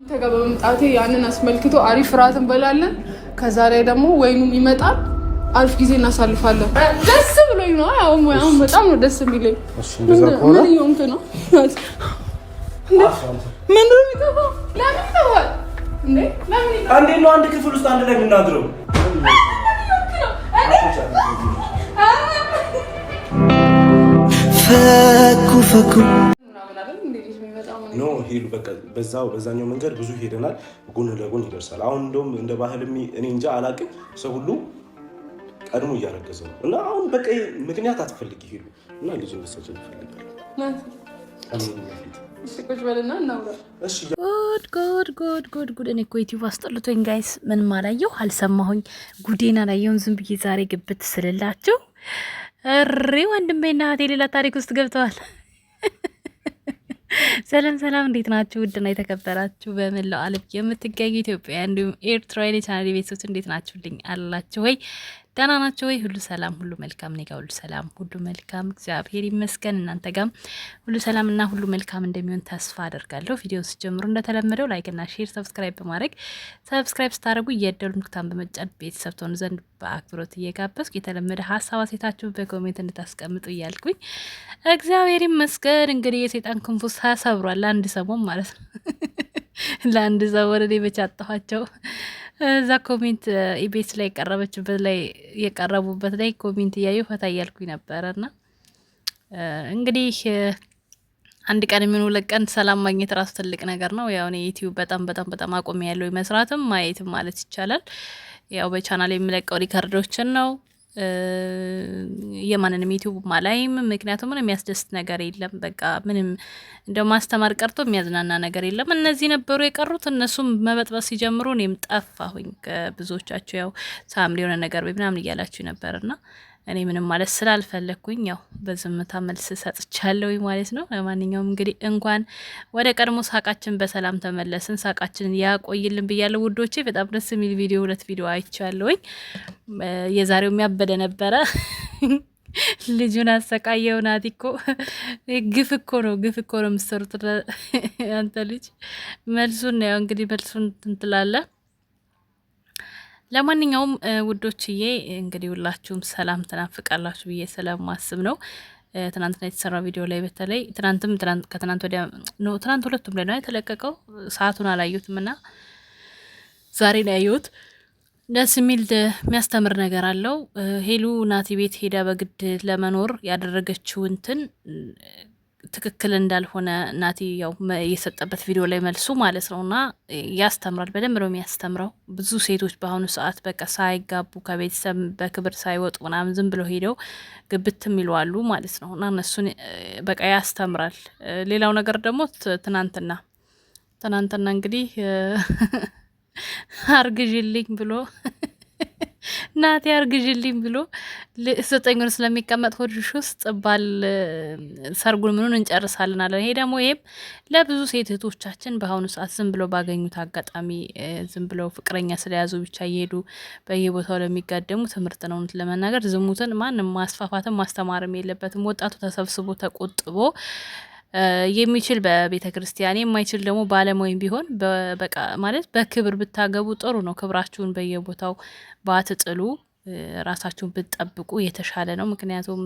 ተገበምጣቴ ያንን አስመልክቶ አሪፍ ራት እንበላለን። ከዛ ላይ ደግሞ ወይኑም ይመጣል። አሪፍ ጊዜ እናሳልፋለን። ደስ ብሎኝ ነው። አሁን በጣም ነው ደስ የሚለኝ። ምን ይሆንክ ነው? ምን ነው የሚገባው? ለምን ተባለ እንዴ? ለምን አንዴ ነው አንድ ክፍል ውስጥ አንድ ላይ የምናድረው? ፈኩ ኖ ሄሉ በቃ በዛኛው መንገድ ብዙ ሄደናል። ጎን ለጎን ይደርሳል። አሁን እንደውም እንደ ባህልም እኔ እንጃ አላውቅም። ሰው ሁሉ ቀድሞ እያረገዘ ነው እና አሁን በቃ ምክንያት አትፈልጊ ሄሉ እና ልጅ እንድትሰጪኝ እፈልጋለሁ። እሺ ቁጭ በልና እናውራ። እሺ ጉድ እኔ እኮ ዩቲዩብ አስጠልቶኝ ጋይስ ምንም አላየሁ አልሰማሁኝ። ጉዴን አላየሁም። ዝም ብዬ ዛሬ ግብት ስልላችሁ እሪ ወንድሜና እህቴ ሌላ ታሪክ ውስጥ ገብተዋል። ሰላም እንዴት ናችሁ? ውድና የተከበራችሁ በመላው ዓለም የምትገኙ ኢትዮጵያ እንዲሁም ኤርትራውያን የቻናሌ ቤተሰቦች እንዴት ናችሁልኝ? አላችሁ ወይ? ደህና ናችሁ ወይ? ሁሉ ሰላም ሁሉ መልካም፣ እኔ ጋር ሁሉ ሰላም ሁሉ መልካም እግዚአብሔር ይመስገን። እናንተ ጋርም ሁሉ ሰላም እና ሁሉ መልካም እንደሚሆን ተስፋ አደርጋለሁ። ቪዲዮውን ሲጀምሩ እንደተለመደው ላይክ እና ሼር፣ ሰብስክራይብ በማድረግ ሰብስክራይብ ስታደርጉ የደወል ምልክቱን በመጫን ቤተሰብ ትሆኑ ዘንድ በአክብሮት እየጋበዝኩ የተለመደ ሀሳብ አስተያየታችሁ በኮሜንት እንድታስቀምጡ እያልኩኝ እግዚአብሔር ይመስገን እንግዲህ የሰይጣን ክንፉ ተሰብሯል። ለአንድ ሰሞን ማለት ነው። ለአንድ ሰሞን እኔ በቻጣኋቸው እዛ ኮሜንት ኢቤስ ላይ የቀረበችበት ላይ የቀረቡበት ላይ ኮሜንት እያየሁ ፈታ እያልኩኝ ነበረና እንግዲህ አንድ ቀን የሚሆን ሁለት ቀን ሰላም ማግኘት ራሱ ትልቅ ነገር ነው። ያው እኔ ዩቲዩብ በጣም አቆሚ ያለው መስራትም ማየትም ማለት ይቻላል። ያው በቻናል የሚለቀው ሪካርዶችን ነው የማንንም ዩቲዩብ ማላይም። ምክንያቱም ምንም የሚያስደስት ነገር የለም። በቃ ምንም እንደው ማስተማር ቀርቶ የሚያዝናና ነገር የለም። እነዚህ ነበሩ የቀሩት። እነሱም መበጥበጥ ሲጀምሩ እኔም ጠፋሁኝ። ብዙዎቻችሁ ያው ሳምሪ የሆነ ነገር ምናምን እያላችሁ ነበርና እኔ ምንም ማለት ስላልፈለግኩኝ ያው በዝምታ መልስ ሰጥቻለሁ ማለት ነው። ለማንኛውም እንግዲህ እንኳን ወደ ቀድሞ ሳቃችን በሰላም ተመለስን። ሳቃችንን ያቆይልን ብያለሁ ውዶቼ። በጣም ደስ የሚል ቪዲዮ 2 ቪዲዮ አይቻለሁኝ። የዛሬው የሚያበደ ነበረ። ልጁን አሰቃየው። ናቲ እኮ ግፍ እኮ ነው የምትሰሩት አንተ ልጅ። መልሱን ያው እንግዲህ መልሱን ትንትላለ። ለማንኛውም ውዶችዬ እንግዲህ ሁላችሁም ሰላም ትናፍቃላችሁ ብዬ ስለማስብ ነው። ትናንትና የተሰራው ቪዲዮ ላይ በተለይ ከትናንት ወዲያ ነው፣ ትናንት ሁለቱም ላይ ነው የተለቀቀው። ሰዓቱን አላየሁትም እና ዛሬ ላይ ያየሁት ደስ የሚል የሚያስተምር ነገር አለው። ሄሉ ናቲ ቤት ሄዳ በግድ ለመኖር ያደረገችው እንትን ትክክል እንዳልሆነ ናቲ ያው የሰጠበት ቪዲዮ ላይ መልሱ ማለት ነውና ያስተምራል። በደንብ ነው የሚያስተምረው። ብዙ ሴቶች በአሁኑ ሰዓት በቃ ሳይጋቡ ከቤተሰብ በክብር ሳይወጡ ምናምን ዝም ብለው ሄደው ግብትም ይለዋሉ ማለት ነው እና እነሱን በቃ ያስተምራል። ሌላው ነገር ደግሞ ትናንትና እንግዲህ አርግዥልኝ ብሎ ናቲ አርግዥልኝ ብሎ 9 ወር ስለሚቀመጥ ሆድሽ ውስጥ ባል ሰርጉን ምኑን እንጨርሳለን አለ። ይሄ ደግሞ ይሄም ለብዙ ሴት እህቶቻችን በአሁኑ ሰዓት ዝም ብለው ባገኙት አጋጣሚ ዝም ብለው ፍቅረኛ ስለያዙ ብቻ እየሄዱ በየቦታው ለሚጋደሙ ትምህርት ነው ለመናገር። ዝሙትን ማንም ማስፋፋትም ማስተማርም የለበትም። ወጣቱ ተሰብስቦ ተቆጥቦ የሚችል በቤተ ክርስቲያን የማይችል ደግሞ ባለሙያም ቢሆን በቃ ማለት በክብር ብታገቡ ጥሩ ነው። ክብራችሁን በየቦታው ባትጥሉ ራሳችሁን ብትጠብቁ የተሻለ ነው። ምክንያቱም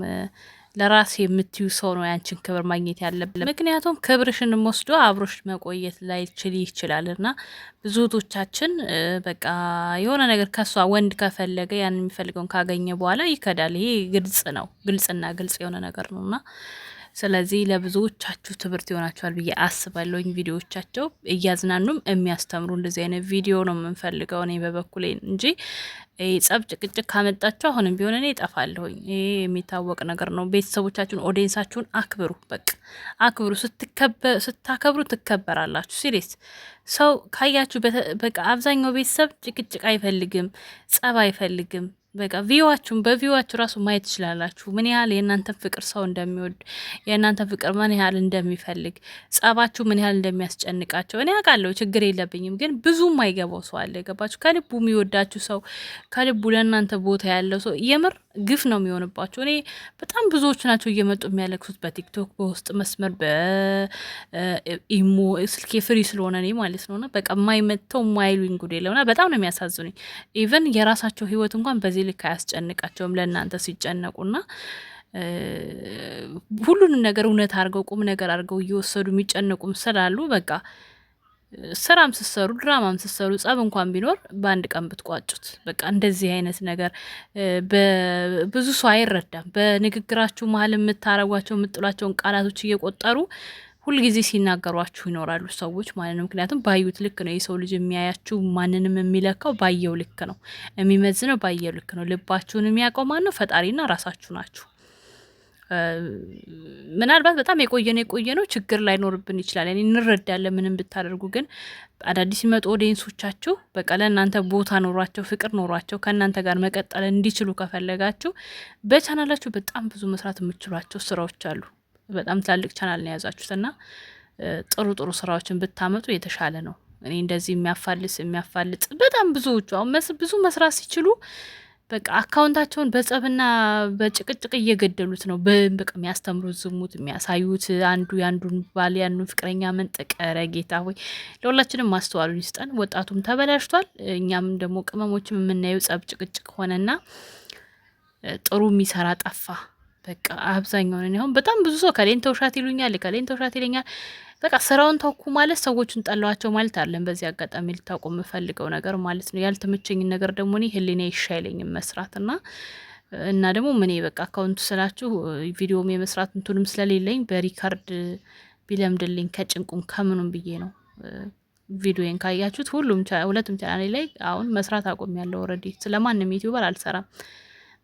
ለራስ የምትዩ ሰው ነው ያንቺን ክብር ማግኘት ያለብን። ምክንያቱም ክብርሽን ወስዶ አብሮሽ መቆየት ላይችል ይችላል እና ብዙ እህቶቻችን በቃ የሆነ ነገር ከሷ ወንድ ከፈለገ ያን የሚፈልገውን ካገኘ በኋላ ይከዳል። ይሄ ግልጽና ግልጽ የሆነ ነገር ነውና ስለዚህ ለብዙዎቻችሁ ትምህርት ይሆናችኋል ብዬ አስባለሁኝ። ቪዲዮዎቻቸው እያዝናኑም የሚያስተምሩ እንደዚህ አይነት ቪዲዮ ነው የምንፈልገው እኔ በበኩሌ እንጂ ጸብ፣ ጭቅጭቅ ካመጣችሁ አሁንም ቢሆን እኔ እጠፋለሁኝ። ይሄ የሚታወቅ ነገር ነው። ቤተሰቦቻችሁን ኦዲየንሳችሁን አክብሩ። በቃ አክብሩ። ስታከብሩ ትከበራላችሁ። ሲሪየስ ሰው ካያችሁ በቃ አብዛኛው ቤተሰብ ጭቅጭቅ አይፈልግም፣ ጸብ አይፈልግም። በቃ በቪዋችሁ ራሱ ማየት ትችላላችሁ ምን ያህል የእናንተን ፍቅር ሰው እንደሚወድ፣ የእናንተን ፍቅር ምን ያህል እንደሚፈልግ፣ ጸባችሁ ምን ያህል እንደሚያስጨንቃቸው እኔ አውቃለሁ። ችግር የለብኝም። ግን ብዙም አይገባው ሰው አለ። ገባችሁ? ከልቡ የሚወዳችሁ ሰው፣ ከልቡ ለእናንተ ቦታ ያለው ሰው የምር ግፍ ነው የሚሆንባቸው። እኔ በጣም ብዙዎች ናቸው እየመጡ የሚያለቅሱት በቲክቶክ በውስጥ መስመር በኢሞ ስልኬ ፍሪ ስለሆነ እኔ ማለት ነውና በቃ የማይመተው የማይሉኝ ጉድ የለውና በጣም ነው የሚያሳዝኑኝ። ኢቨን የራሳቸው ህይወት እንኳን በዚህ ልክ አያስጨንቃቸውም ለእናንተ ሲጨነቁና ሁሉንም ነገር እውነት አድርገው ቁም ነገር አድርገው እየወሰዱ የሚጨነቁም ስላሉ በቃ ስራም ስሰሩ ድራማም ስሰሩ ጸብ እንኳን ቢኖር በአንድ ቀን ብትቋጩት። በቃ እንደዚህ አይነት ነገር ብዙ ሰው አይረዳም። በንግግራችሁ መሀል የምታረጓቸው የምጥሏቸውን ቃላቶች እየቆጠሩ ሁልጊዜ ሲናገሯችሁ ይኖራሉ ሰዎች ማለት ነው። ምክንያቱም ባዩት ልክ ነው የሰው ልጅ የሚያያችሁ። ማንንም የሚለካው ባየው ልክ ነው፣ የሚመዝነው ባየው ልክ ነው። ልባችሁን የሚያውቀው ማን ነው? ፈጣሪና ራሳችሁ ናችሁ። ምናልባት በጣም የቆየ ነው ችግር ላይኖርብን ይችላል። ያኔ እንረዳለን ምንም ብታደርጉ። ግን አዳዲስ ሲመጡ ኦዲየንሶቻችሁ በቃ ለእናንተ ቦታ ኖሯቸው ፍቅር ኖሯቸው ከእናንተ ጋር መቀጠል እንዲችሉ ከፈለጋችሁ በቻናላችሁ በጣም ብዙ መስራት የምችሏቸው ስራዎች አሉ። በጣም ትላልቅ ቻናል ነው የያዛችሁት እና ጥሩ ጥሩ ስራዎችን ብታመጡ የተሻለ ነው። እኔ እንደዚህ የሚያፋልጥ በጣም ብዙዎቹ አሁን ብዙ መስራት ሲችሉ በቃ አካውንታቸውን በጸብና በጭቅጭቅ እየገደሉት ነው። በቃ የሚያስተምሩት ዝሙት የሚያሳዩት አንዱ ያንዱን ባል ያንዱን ፍቅረኛ መንጠቅ። ኧረ ጌታ ሆይ ለሁላችንም ማስተዋሉን ይስጠን። ወጣቱም ተበላሽቷል፣ እኛም ደግሞ ቅመሞችም የምናየው ጸብ ጭቅጭቅ ሆነና ጥሩ የሚሰራ ጠፋ። በቃ አብዛኛውን አሁን በጣም ብዙ ሰው ከሌን ተውሻት ይሉኛል፣ ከሌን ተውሻት ይለኛል። በቃ ስራውን ተውኩ ማለት ሰዎቹን ጠላዋቸው ማለት አለን። በዚህ አጋጣሚ ልታውቁ የምፈልገው ነገር ማለት ነው ያልተመቸኝን ነገር ደግሞ እኔ ህሊና ይሻይለኝም መስራት እና ደግሞ ምን በቃ አካውንቱ ስላችሁ ቪዲዮም የመስራት እንትንም ስለሌለኝ በሪካርድ ቢለምድልኝ ከጭንቁም ከምኑም ብዬ ነው። ቪዲዮን ካያችሁት ሁለቱም ቻናሌ ላይ አሁን መስራት አቆሚያለሁ። ኦልሬዲ ስለማንም ዩቲዩበር አልሰራም።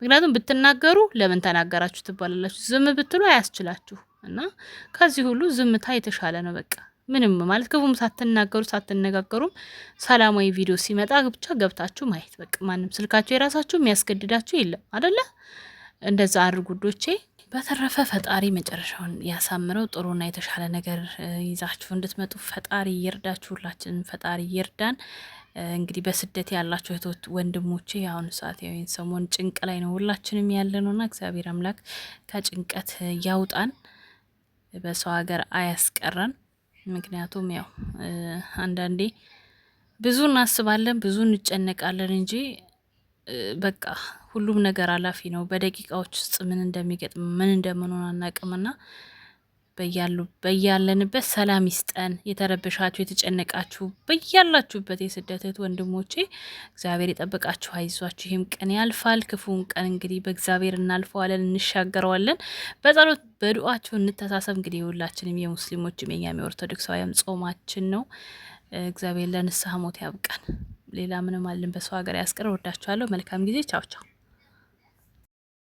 ምክንያቱም ብትናገሩ ለምን ተናገራችሁ ትባላላችሁ፣ ዝም ብትሉ አያስችላችሁ እና ከዚህ ሁሉ ዝምታ የተሻለ ነው። በቃ ምንም ማለት ክፉም ሳትናገሩ ሳትነጋገሩም ሰላማዊ ቪዲዮ ሲመጣ ብቻ ገብታችሁ ማየት በቃ ማንም ስልካችሁ የራሳችሁ የሚያስገድዳችሁ የለም አደለ? እንደዛ አድርጉ ዶቼ። በተረፈ ፈጣሪ መጨረሻውን ያሳምረው። ጥሩና የተሻለ ነገር ይዛችሁ እንድትመጡ ፈጣሪ ይርዳችሁ። ሁላችንም ፈጣሪ ይርዳን። እንግዲህ በስደት ያላችሁ እህቶች ወንድሞቼ፣ አሁን ሰዓት ያዊን ሰሞን ጭንቅ ላይ ነው ሁላችንም ያለ ነውና እግዚአብሔር አምላክ ከጭንቀት ያውጣን፣ በሰው ሀገር አያስቀረን። ምክንያቱም ያው አንዳንዴ ብዙ እናስባለን ብዙ እንጨነቃለን እንጂ በቃ ሁሉም ነገር አላፊ ነው። በደቂቃዎች ውስጥ ምን እንደሚገጥም ምን እንደምንሆን አናቅምና በያለንበት ሰላም ይስጠን። የተረበሻችሁ የተጨነቃችሁ በያላችሁበት የስደት ወንድሞቼ እግዚአብሔር ይጠብቃችሁ፣ አይዟችሁ። ይህም ቀን ያልፋል። ክፉን ቀን እንግዲህ በእግዚአብሔር እናልፈዋለን፣ እንሻገረዋለን። በጸሎት በዱዓችሁ እንተሳሰብ። እንግዲህ ሁላችንም የሙስሊሞችም የኛም የኦርቶዶክሳውያን ጾማችን ነው። እግዚአብሔር ለንስሐ ሞት ያብቃን። ሌላ ምንም አለን። በሰው ሀገር ያስቀር። ወዳችኋለሁ። መልካም ጊዜ። ቻው ቻው።